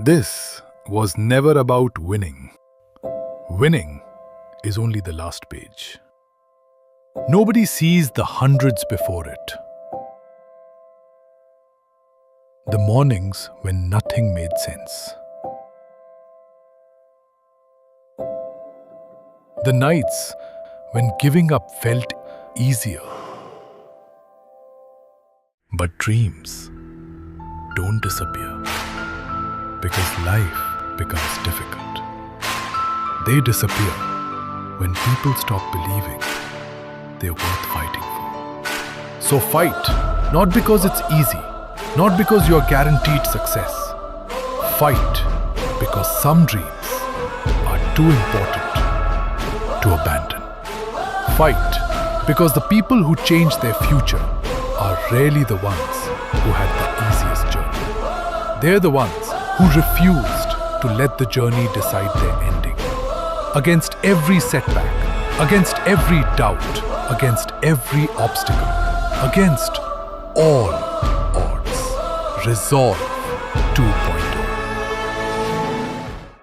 This was never about winning. Winning is only the last page. Nobody sees the hundreds before it. The mornings when nothing made sense. The nights when giving up felt easier. But dreams don't disappear because life becomes difficult. They disappear when people stop believing they're worth fighting for. So fight, not because it's easy, not because you're guaranteed success. Fight because some dreams are too important to abandon. Fight because the people who change their future are rarely the ones who had the easiest journey. They're the ones who refused to let the journey decide their ending. Against every setback, against every doubt, against every obstacle, against all odds, resolve to